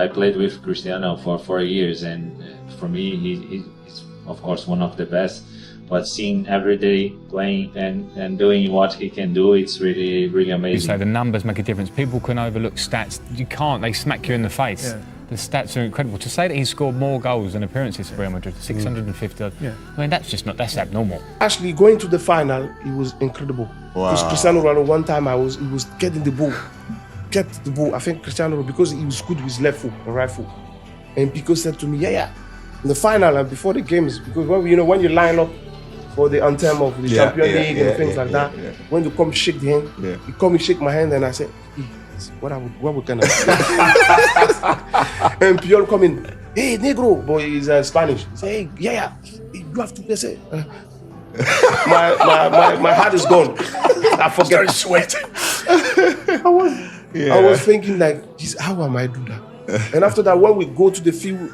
I played with Cristiano for 4 years, and for me, he's of course one of the best. But seeing every day playing and doing what he can do, it's really, really amazing. So the numbers make a difference. People can overlook stats. You can't. They smack you in the face. Yeah. The stats are incredible. To say that he scored more goals than appearances for Real Madrid, 650. Yeah. I mean, that's abnormal. Actually, going to the final, it was incredible. Wow. Because Cristiano Ronaldo, one time he was getting the ball. I think Cristiano, because he was good with his left foot and right foot. And Pico said to me, yeah. In the final and before the games, because when you line up for the anthem of the Champions League and things like that, when you come shake the hand, you come and shake my hand, and I said, what we gonna do? And Piol come in, hey negro, boy, he's Spanish. He say, hey, you have to play. Say, my heart is gone. I forget. Sweating. I was thinking like, geez, how am I do that? And after that, when we go to the field,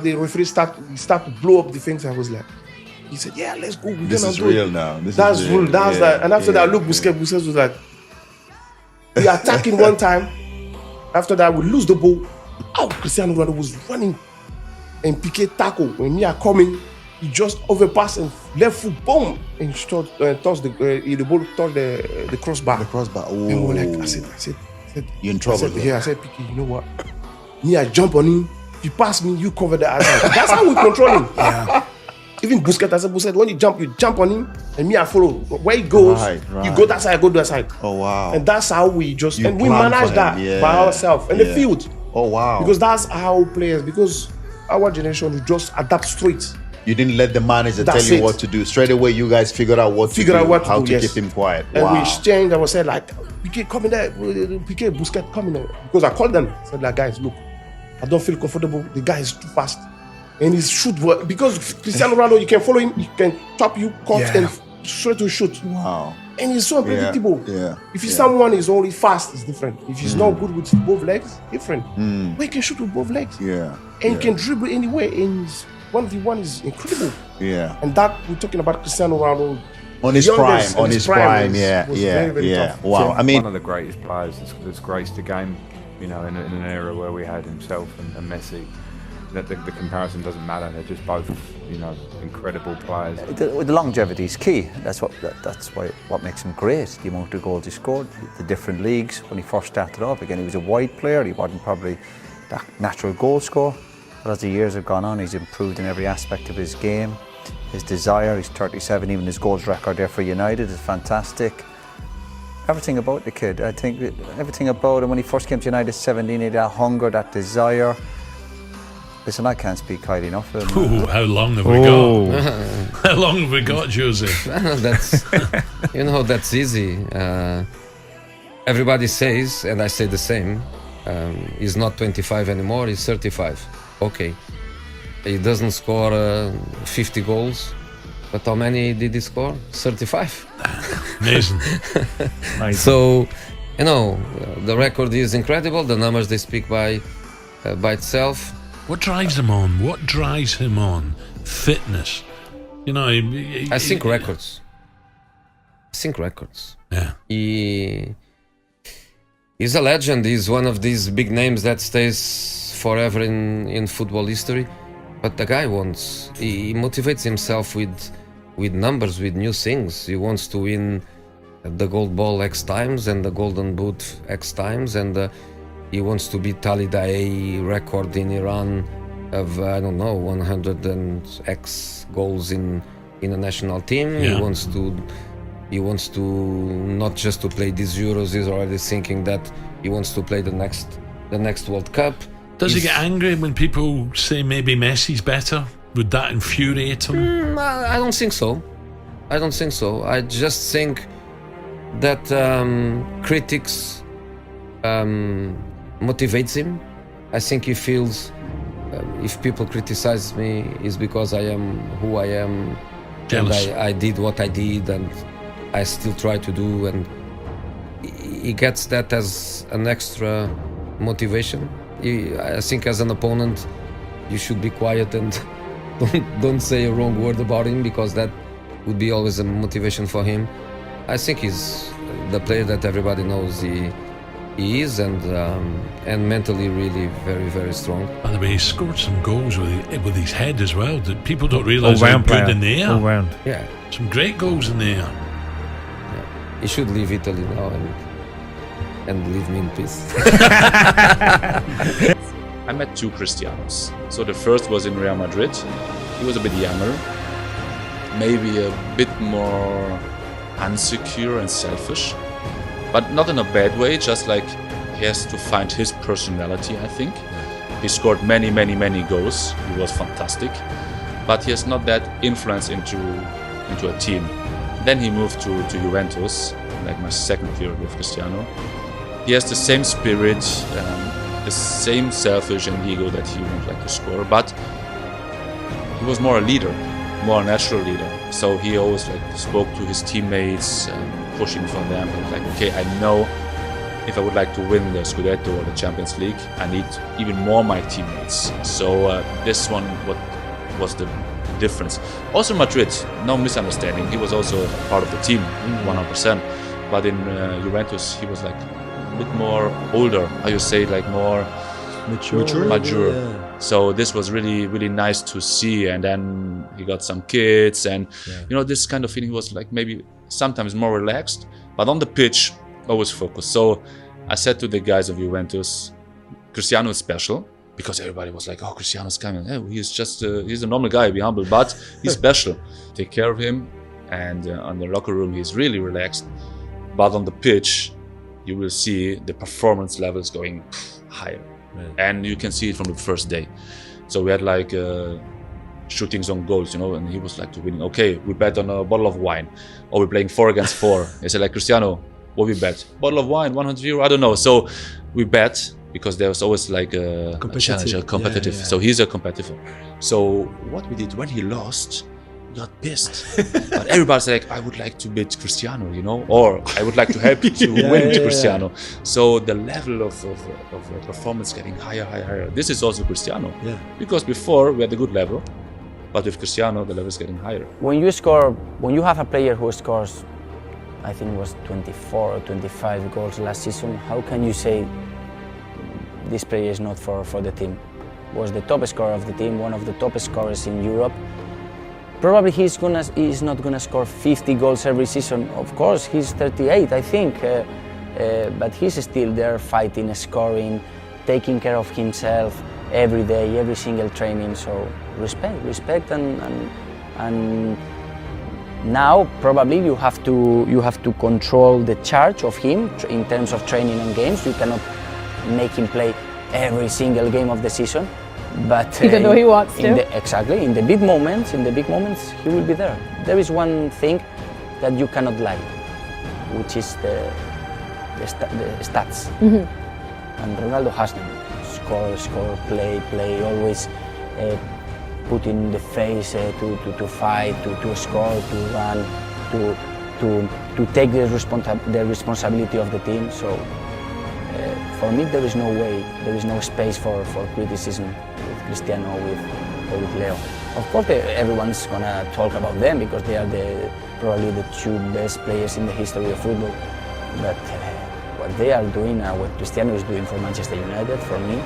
the referee start to blow up the things. I was like, he said, yeah, let's go. This is real now. That's real. That's that. And after that, look, Busquets was like, we are attacking one time. After that, we lose the ball. Oh, Cristiano Ronaldo was running and Piqué tackle. When we are coming, he just overpass and left foot, boom, and touch the ball touched the crossbar. The crossbar. Oh. And we were like, I said, you're in trouble. I said, Piqué, you know what? Me, I jump on him. He pass me, you cover the outside. That's how we control him. Yeah. Even Busquets, I said, Busquets, when you jump on him, and me, I follow. Where he goes, you go that side, I go that side. Oh, wow. And that's how we just, You and we plan manage for that him, by ourselves. And the field. Oh, wow. Because that's how players, because our generation, we just adapt straight. You didn't let the manager tell That's you it. what to do. Straight away, you guys figured out what to do, how to yes. keep him quiet. And Wow. we exchanged, I was said like, Piqué, come in there. Piqué, Busquets, come in there. Because I called them. I said like, guys, look, I don't feel comfortable. The guy is too fast. And his shoot work. Because Cristiano Ronaldo, you can follow him, he can top you, cut, and straight to shoot. Wow. And he's so unpredictable. Yeah. If he's someone is only fast, it's different. If he's not good with both legs, different. But he can shoot with both legs. Yeah. And he can dribble anyway. And his 1v1 is incredible. Yeah. And that, we're talking about Cristiano Ronaldo. On his youngest, prime. On his prime. was Yeah. very, very Yeah. tough. Wow. I mean, one of the greatest players that's graced the game, you know, in an era where we had himself and Messi. That the comparison doesn't matter. They're just both, you know, incredible players. The longevity is key. That's what makes him great. The amount of goals he scored, the different leagues. When he first started off, again, he was a wide player. He wasn't probably that natural goal scorer. But as the years have gone on, he's improved in every aspect of his game. His desire, he's 37, even his goals record there for United is fantastic. Everything about the kid, I think everything about him when he first came to United 17, he had that hunger, that desire. Listen, I can't speak highly enough of him. Ooh, how long have we got? How long have we got, Joseph? That's, that's easy. Everybody says, and I say the same, he's not 25 anymore, he's 35. Okay. He doesn't score 50 goals, but how many did he score? 35. Amazing. So, the record is incredible. The numbers, they speak by itself. What drives him on? What drives him on? Fitness. You know, I think records. Yeah. He's a legend. He's one of these big names that stays forever in football history. But the guy he motivates himself with numbers, with new things. He wants to win the gold ball X times and the golden boot X times, and he wants to beat Ali Daei record in Iran of 100 and X goals in a national team. Yeah. He wants to not just to play these Euros. He's already thinking that he wants to play the next World Cup. Does he get angry when people say maybe Messi's better? Would that infuriate him? I don't think so. I just think that critics motivates him. I think he feels if people criticize me, it's because I am who I am. Jealous. And I did what I did, and I still try to do, and he gets that as an extra motivation. I think as an opponent, you should be quiet and don't say a wrong word about him, because that would be always a motivation for him. I think he's the player that everybody knows. he is, and mentally really very, very strong. By the way, he scored some goals with his head as well. That people don't realise how good in the air. All round. Yeah. Some great goals in the air. He should leave Italy now and leave me in peace. I met two Cristianos. So the first was in Real Madrid. He was a bit younger, maybe a bit more insecure and selfish, but not in a bad way, just like he has to find his personality, I think. He scored many goals. He was fantastic, but he has not that influence into a team. Then he moved to Juventus, like my second year with Cristiano. He has the same spirit, the same selfish and ego that he would like to score, but he was more a leader, more a natural leader. So he always spoke to his teammates, pushing for them. Like, okay, I know if I would like to win the Scudetto or the Champions League, I need even more my teammates. So this one was the difference. Also Madrid, no misunderstanding. He was also part of the team, 100%. But in Juventus, he was a bit more older. How you say, more mature. Yeah. So this was really nice to see. And then he got some kids, and this kind of feeling was maybe sometimes more relaxed, but on the pitch always focused. So I said to the guys of Juventus, Cristiano is special, because everybody was like, oh, Cristiano's coming. Hey, he's a normal guy, be humble, but he's special. Take care of him. And on the locker room, he's really relaxed. But on the pitch, you will see the performance levels going higher. Right. And you can see it from the first day. So we had shootings on goals, and he was to win. Okay, we bet on a bottle of wine, or we're playing 4 against 4. They said, Cristiano, what we bet? Bottle of wine, 100 euro, I don't know. So we bet, because there was always a challenge, a competitive. Yeah. So he's a competitor. So what we did when he lost, we got pissed. But everybody's like, I would like to beat Cristiano, or I would like to help you to win Cristiano. So the level of performance getting higher. This is also Cristiano. Yeah. Because before we had a good level, but with Cristiano, the level is getting higher. When you have a player who scores, I think it was 24 or 25 goals last season, how can you say this player is not for the team? Was the top scorer of the team, one of the top scorers in Europe. Probably he's not gonna score 50 goals every season. Of course, he's 38, I think, but he's still there fighting, scoring, taking care of himself every day, every single training. So respect, and now probably you have to control the charge of him in terms of training and games. You cannot make him play every single game of the season, but even though he wants to. Exactly, in the big moments, he will be there. There is one thing that you cannot lie, which is the stats. Mm-hmm. And Ronaldo has them. Score, play, always put in the face to fight, to score, to run, to take the responsibility of the team. So for me, there is no space for criticism with Cristiano or with Leo. Of course, everyone's gonna talk about them because they are probably the 2 best players in the history of football. But what they are doing and what Cristiano is doing for Manchester United, for me,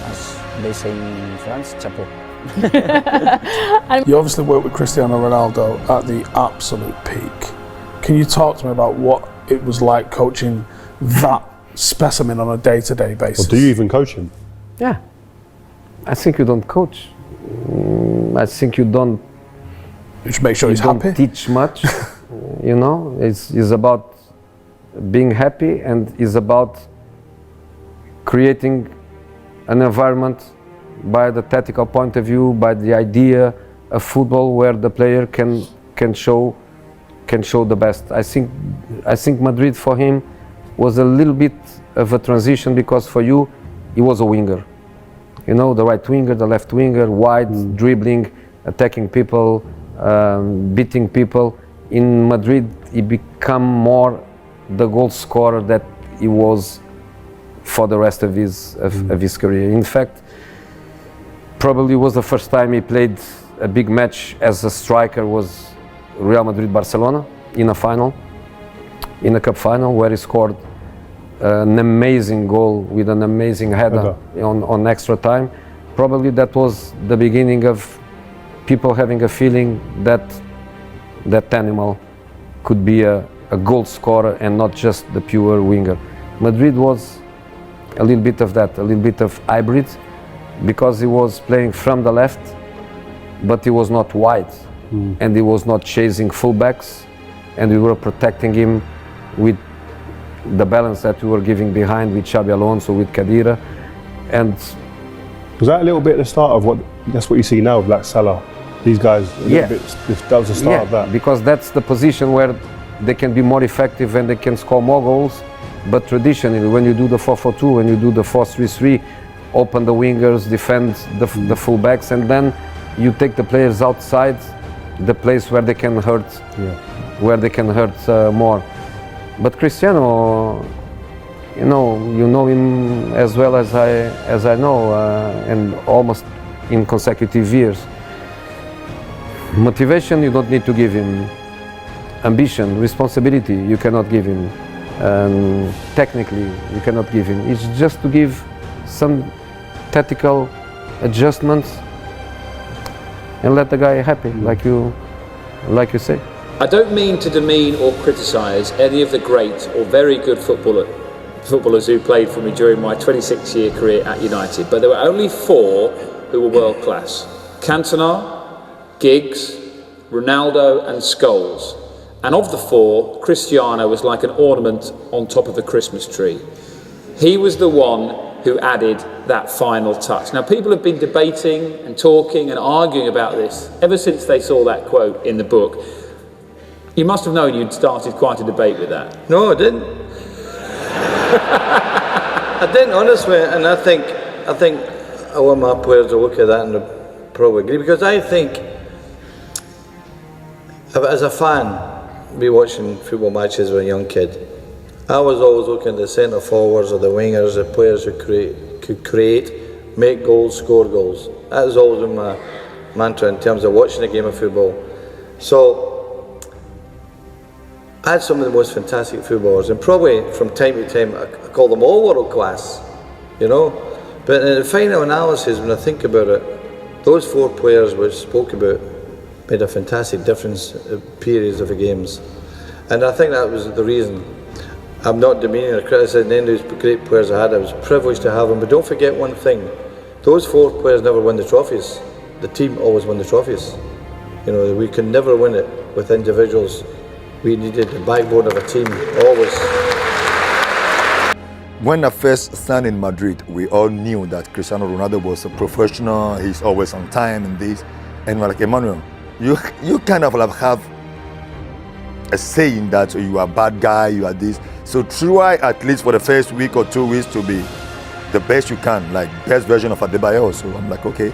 as they say in France, chapeau. You obviously worked with Cristiano Ronaldo at the absolute peak. Can you talk to me about what it was like coaching that specimen on a day-to-day basis? Well, do you even coach him? Yeah. I think you don't coach. I think you don't. You should make sure he's happy. Teach much. It's about being happy, and is about creating an environment by the tactical point of view, by the idea of football where the player can show the best. I think Madrid for him was a little bit of a transition, because for you he was a winger. The right winger, the left winger, wide, dribbling, attacking people, beating people. In Madrid he became more the goal scorer that he was for the rest of his career. In fact, probably was the first time he played a big match as a striker was Real Madrid-Barcelona in a cup final, where he scored an amazing goal with an amazing header on extra time. Probably that was the beginning of people having a feeling that that animal could be a goal scorer and not just the pure winger. Madrid was a little bit of that, a little bit of hybrid, because he was playing from the left, but he was not wide, and he was not chasing fullbacks, and we were protecting him with the balance that we were giving behind with Xabi Alonso, with Khedira. And was that a little bit the start of that's what you see now with like Salah, these guys? That was the start of that. Because that's the position where they can be more effective and they can score more goals. But traditionally, when you do the 4-4-2, when you do the 4-3-3, open the wingers, defend the fullbacks, and then you take the players outside the place where they can hurt, more. But Cristiano, you know him as well as I know, and almost in consecutive years. Motivation, you don't need to give him. Ambition, responsibility, you cannot give him. Technically, you cannot give him. It's just to give some tactical adjustments and let the guy happy, like you say. I don't mean to demean or criticise any of the great or very good footballers who played for me during my 26-year career at United, but there were only 4 who were world class: Cantona, Giggs, Ronaldo and Scholes. And of the 4, Cristiano was like an ornament on top of the Christmas tree. He was the one who added that final touch. Now, people have been debating and talking and arguing about this ever since they saw that quote in the book. You must have known you'd started quite a debate with that. No, I didn't. I didn't, honestly, and I think I want my players to look at that and they'll probably agree, because I think, as a fan, be watching football matches with a young kid, I was always looking at the centre forwards or the wingers, the players who could create, make goals, score goals. That was always been my mantra in terms of watching a game of football. So I had some of the most fantastic footballers, and probably from time to time I call them all world class, But in the final analysis, when I think about it, those 4 players we spoke about made a fantastic difference in periods of the games. And I think that was the reason. I'm not demeaning or criticising any of those great players I had. I was privileged to have them. But don't forget one thing, those 4 players never won the trophies. The team always won the trophies. We could never win it with individuals. We needed the backbone of a team, always. When I first signed in Madrid, we all knew that Cristiano Ronaldo was a professional, he's always on time and this. And we're like, Emmanuel, you kind of have a saying that you are a bad guy, you are this. So try at least for the first week or 2 weeks to be the best you can, like best version of Adebayo. So I'm like, okay.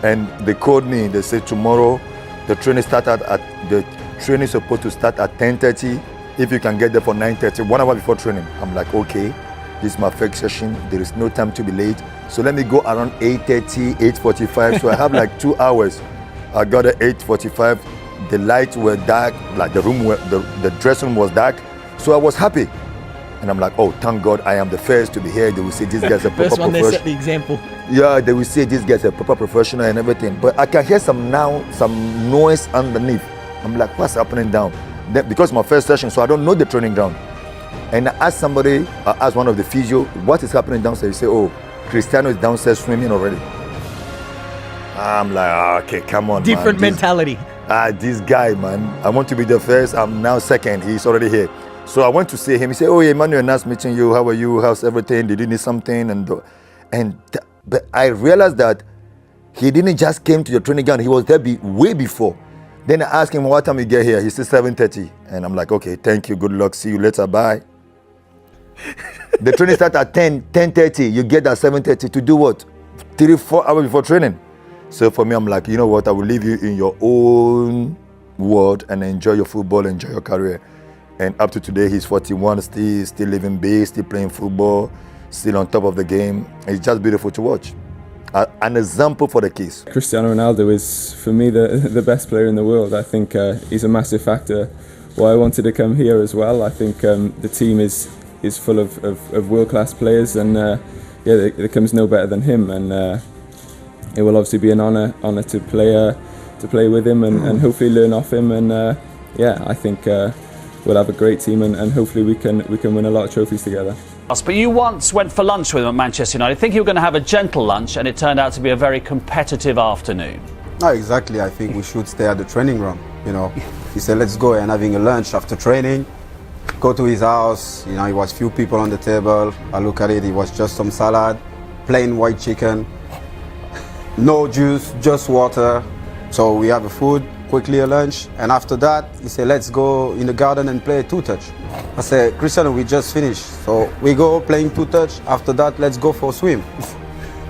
And they called me, they said tomorrow the training is supposed to start at 10:30. If you can get there for 9:30, 1 hour before training. I'm like, okay, this is my first session. There is no time to be late. So let me go around 8:30, 8:45. So I have like 2 hours. I got at 8:45. The lights were dark, like the dressing room was dark. So I was happy. And I'm like, oh, thank God I am the first to be here. They will say this guy's a proper First one professional. that set the example. Yeah, they will say this guy's a proper professional and everything. But I can hear some noise underneath. I'm like, what's happening down? Then, because my first session, so I don't know the training ground. And I asked one of the physio, what is happening downstairs? He said, oh, Cristiano is downstairs swimming already. I'm like, okay, come on, Different mentality. This guy, man, I want to be the first. I'm now second. He's already here. So I went to see him. He said, oh, Emmanuel, nice meeting you. How are you? How's everything? Did you need something? But I realized that he didn't just came to the training ground. He was there way before. Then I asked him, what time you get here? He said 7:30. And I'm like, okay, thank you. Good luck. See you later. Bye. The training starts at 10:30. You get at 7:30 to do what? 3-4 hours before training. So for me, I'm like, you know what? I will leave you in your own world and enjoy your football, enjoy your career. And up to today, he's 41, still living big, still playing football, still on top of the game. It's just beautiful to watch. An example for the kids. Cristiano Ronaldo is, for me, the best player in the world. I think he's a massive factor why I wanted to come here as well. I think the team is is full of world-class players, and yeah, there comes no better than him, and it will obviously be an honour to play with him and hopefully learn off him, and yeah, I think we'll have a great team, and hopefully we can win a lot of trophies together. But you once went for lunch with him at Manchester United. I think you were going to have a gentle lunch, and it turned out to be a very competitive afternoon. No, exactly. I think we should stay at the training ground. You know, he said, let's go and having a lunch after training. Go to his house. You know, it was few people on the table. I look at it. It was just some salad, plain white chicken, no juice, just water. So we have a food, quickly a lunch, and after that, he said, let's go in the garden and play two-touch. I said, Cristiano, we just finished. So we go playing two-touch. After that, let's go for a swim.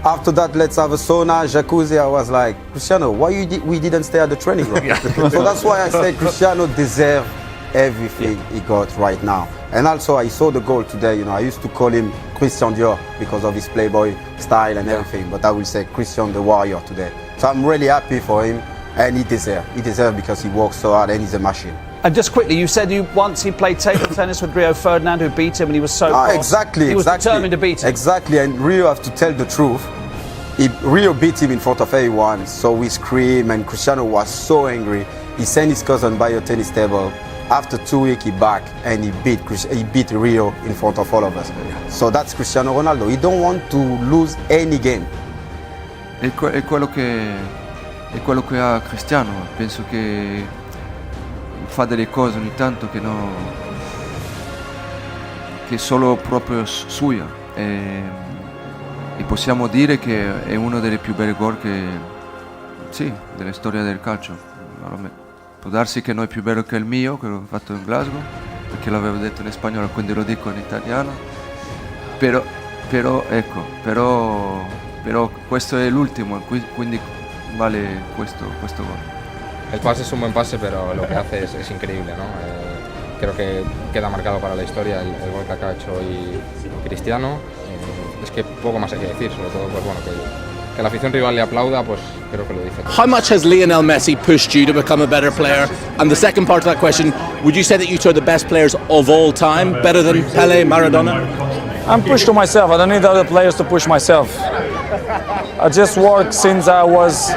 After that, let's have a sauna, jacuzzi. I was like, Cristiano, why we didn't stay at the training ground? So that's why I said Cristiano deserves everything he got right now. And also, I saw the goal today. You know, I used to call him Christian Dior because of his playboy style and everything. But I will say Christian the Warrior today. So I'm really happy for him. And he deserves. He deserves because he works so hard and he's a machine. And just quickly, you said he played table tennis with Rio Ferdinand, who beat him, and he was so cross. Exactly. He was determined to beat him. Exactly, and Rio, have to tell the truth. Rio beat him in front of everyone, so we screamed, and Cristiano was so angry. He sent his cousin by a tennis table. After 2 weeks, he back and he beat Rio in front of all of us. So that's Cristiano Ronaldo. He don't want to lose any game. È quello che ha Cristiano. Penso che fa delle cose ogni tanto che è solo proprio sua, e possiamo dire che è uno delle più belle gol della storia del calcio. Può darsi che non è più bello che il mio, che l'ho fatto in Glasgow, perché l'avevo detto in spagnolo, quindi lo dico in italiano, però questo è l'ultimo, quindi vale questo gol. El pase es un buen pase, pero lo que hace es increíble, ¿no? Creo que queda marcado para la historia el gol que ha hecho hoy Cristiano. Es que poco más hay que decir, sobre todo pues bueno, que la afición rival le aplauda, pues creo que lo dice todo. How much has Lionel Messi pushed you to become a better player? And the second part of that question, would you say that you two are the best players of all time, better than Pele, Maradona? I'm pushed to myself. I don't need other players to push myself. I just work since I was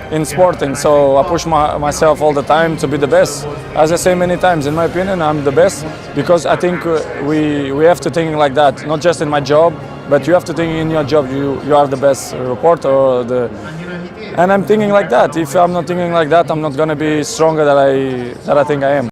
in sporting, so I push myself all the time to be the best. As I say many times, in my opinion, I'm the best because I think we have to think like that, not just in my job, but you have to think in your job you are the best reporter, and I'm thinking like that. If I'm not thinking like that, I'm not going to be stronger than I think I am.